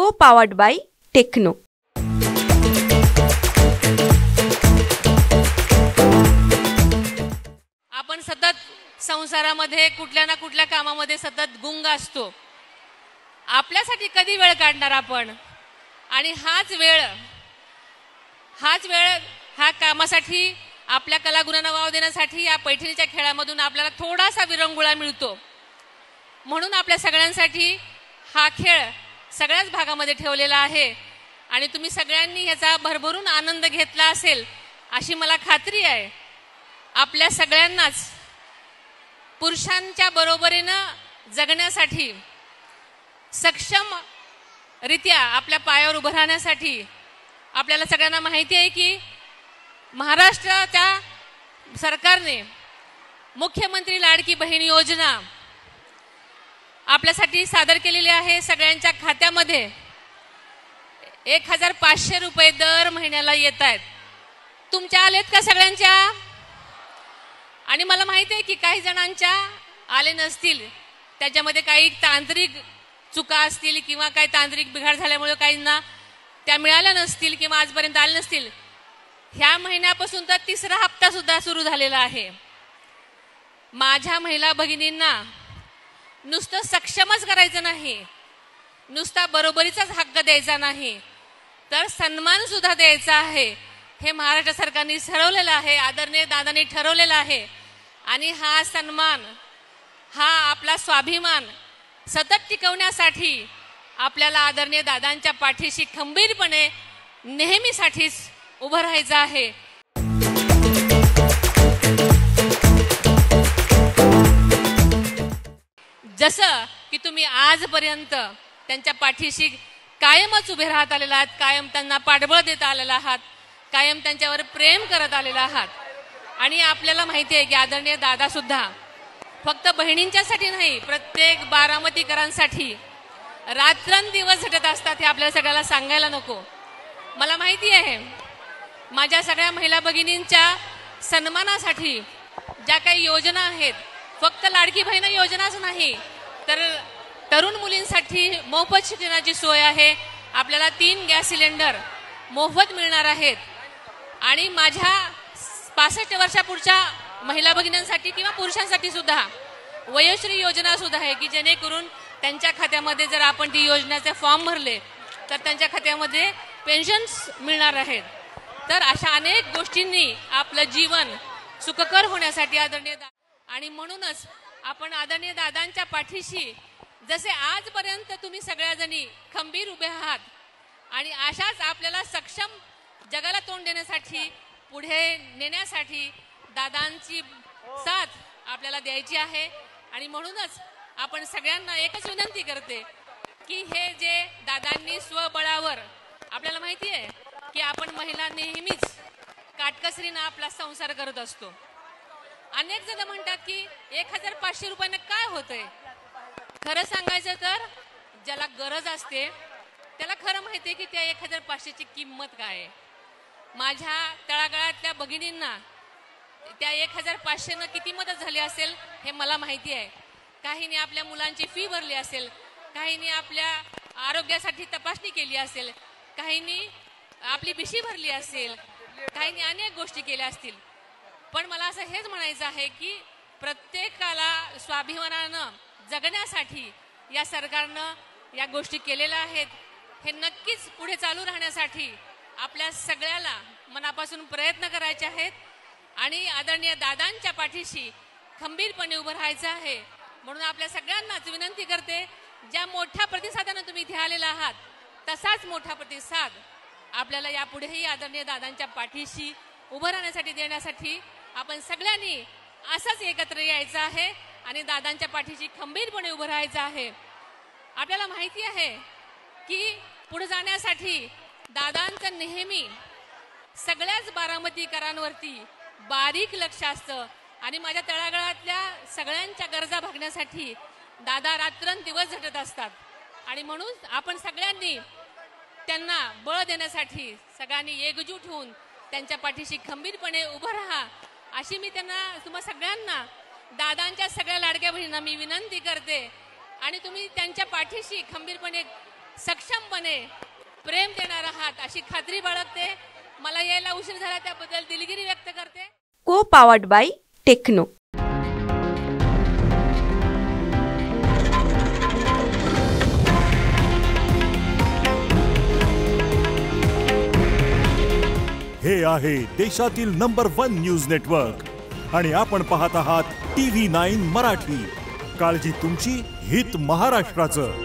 co-powered by techno. आपण सतत संसारामध्ये कुठल्या ना कुठल्या कामामध्ये सतत गुंग असतो. आपल्यासाठी कधी वेळ काढणार आपण? आणि हाच वेळ ह्या कामासाठी, आपल्या कलागुणांना वाव देण्यासाठी या पैठणीच्या खेळामधून आपल्याला थोडासा विरंगुळा मिळतो. म्हणून आपल्या सगळ्यांसाठी हा खेळ सगळ्याच भागामध्ये ठेवलेला आहे आणि तुम्ही सगळ्यांनी याचा भरभरून आनंद घेतला असेल अशी मला खात्री आहे. आपल्या सगळ्यांनाच पुरुषांच्या बरोबरीनं जगण्यासाठी, सक्षमरित्या आपल्या पायावर उभं राहण्यासाठी आपल्याला सगळ्यांना माहिती आहे की महाराष्ट्राच्या सरकारने मुख्यमंत्री लाडकी बहीण योजना आपल्यासाठी सादर केलेली आहे. सगळ्यांच्या खात्यामध्ये 1500 रुपये दर महिन्याला येत आहेत. तुमच्या आलेत का सगळ्यांच्या? आणि मला माहिती आहे की काही जणांच्या आले नसतील, त्याच्यामध्ये काही तांत्रिक चुका असतील किंवा काही तांत्रिक बिघाड झाल्यामुळे काहींना त्या मिळाल्या नसतील किंवा आजपर्यंत आले नसतील. ह्या महिन्यापासून तर 3रा हप्ता सुद्धा सुरू झालेला आहे. माझ्या महिला भगिनींना नुसतं सक्षमच करायचं नाही, नुसता बरोबरीचाच हक्क द्यायचा नाही, तर सन्मान सुद्धा द्यायचा आहे. हे महाराष्ट्र सरकारने ठरवलेलं आहे, आदरणीय दादांनी ठरवलेलं आहे. आणि हा सन्मान, हा आपला स्वाभिमान सतत टिकवण्यासाठी आपल्याला आदरणीय दादांच्या पाठीशी खंबीरपणे नेहमीसाठीच उभं राहायचं आहे. जसं की तुम्ही आजपर्यंत त्यांच्या पाठीशी कायमच उभे राहत आलेला आहात, कायम त्यांना पाठबळ देत आलेला आहात, कायम त्यांच्यावर प्रेम करत आलेला आहात. आणि आपल्याला माहिती आहे की आदरणीय दादा सुद्धा फक्त बहिणींच्यासाठी नाही, प्रत्येक बारामतीकरांसाठी रात्रंदिवस झटत असतात. हे आपल्याला सगळ्याला सांगायला नको. मला माहिती आहे माझ्या सगळ्या महिला भगिनींच्या सन्मानासाठी ज्या काही योजना आहेत, फक्त लाडकी बहीण योजनाच नाही तर तरुण मुलींसाठी मोफत शिक्षणाची सोय आहे. आपल्याला 3 गॅस सिलेंडर मोफत मिळणार आहेत. आणि माझ्या 65 वर्षापुढच्या महिला भगिनींसाठी किंवा पुरुषांसाठी सुद्धा वयोश्री योजना सुद्धा आहे की जेणेकरून त्यांच्या खात्यामध्ये जर आपण ती योजनेचे फॉर्म भरले तर त्यांच्या खात्यामध्ये पेन्शन्स मिळणार आहेत. तर अशा अनेक गोष्टींनी आपलं जीवन सुखकर होण्यासाठी आदरणीय आणि म्हणूनच आपण आदरणीय दादांच्या पाठीशी जसे आजपर्यंत तुम्ही सगळ्याजणी खंबीर उभे आहात आणि अशाच आपल्याला सक्षम जगाला तोंड देण्यासाठी, पुढे नेण्यासाठी दादांची साथ आपल्याला द्यायची आहे. आणि म्हणूनच आपण सगळ्यांना एकच विनंती करते की हे जे दादांनी स्वबळावर, आपल्याला माहिती आहे की आपण महिला नेहमीच काटकसरीनं आपला संसार करत असतो. अनेक जण म्हणतात की 1500 रुपयानं काय होतंय. खरं सांगायचं तर ज्याला गरज असते त्याला खरं माहिती आहे की त्या 1500ची किंमत काय आहे. माझ्या तळागाळातल्या भगिनींना त्या 1500नं किती मदत झाली असेल हे मला माहिती आहे. काहींनी आपल्या मुलांची फी भरली असेल, काहींनी आपल्या आरोग्यासाठी तपासणी केली असेल, काहींनी आपली बिशी भरली असेल, काहींनी अनेक गोष्टी केल्या असतील. पण मला असं हेच म्हणायचं आहे की प्रत्येकाला स्वाभिमानानं जगण्यासाठी या सरकारनं या गोष्टी केलेल्या आहेत. हे नक्कीच पुढे चालू राहण्यासाठी आपल्या सगळ्याला मनापासून प्रयत्न करायचे आहेत आणि आदरणीय दादांच्या पाठीशी खंबीरपणे उभं राहायचं आहे. म्हणून आपल्या सगळ्यांनाच विनंती करते, ज्या मोठ्या प्रतिसादानं तुम्ही इथे आलेला आहात तसाच मोठा प्रतिसाद आपल्याला यापुढेही आदरणीय दादांच्या पाठीशी उभं राहण्यासाठी देण्यासाठी आपण सगळ्यांनी असंच एकत्र यायचं आहे आणि दादांच्या पाठीशी खंबीरपणे उभं राहायचं आहे. आपल्याला माहिती आहे की पुढे जाण्यासाठी दादांचं नेहमी सगळ्याच बारामतीकरांवरती बारीक लक्ष असतं आणि माझ्या तळागाळातल्या सगळ्यांच्या गरजा भागण्यासाठी दादा रात्रंदिवस झटत असतात. आणि म्हणून आपण सगळ्यांनी त्यांना बळ देण्यासाठी सगळ्यांनी एकजूट होऊन त्यांच्या पाठीशी खंबीरपणे उभं राहा अशी मी तुम्हा सगळ्यांना, दादांच्या सगळ्या लाडक्या बहिणींना मी विनंती करते. आणि तुम्ही त्यांच्या पाठीशी खंबीरपणे सक्षमपणे प्रेम देणार आहात अशी खात्री बाळगते. मला यायला उशीर झाला त्याबद्दल दिलगिरी व्यक्त करते. को पावर्ड बाय टेक्नो. हे आहे देशातील नंबर 1 न्यूज नेटवर्क आणि आपण पाहत आहात TV9 मराठी. काळजी तुमची, हित महाराष्ट्राचं.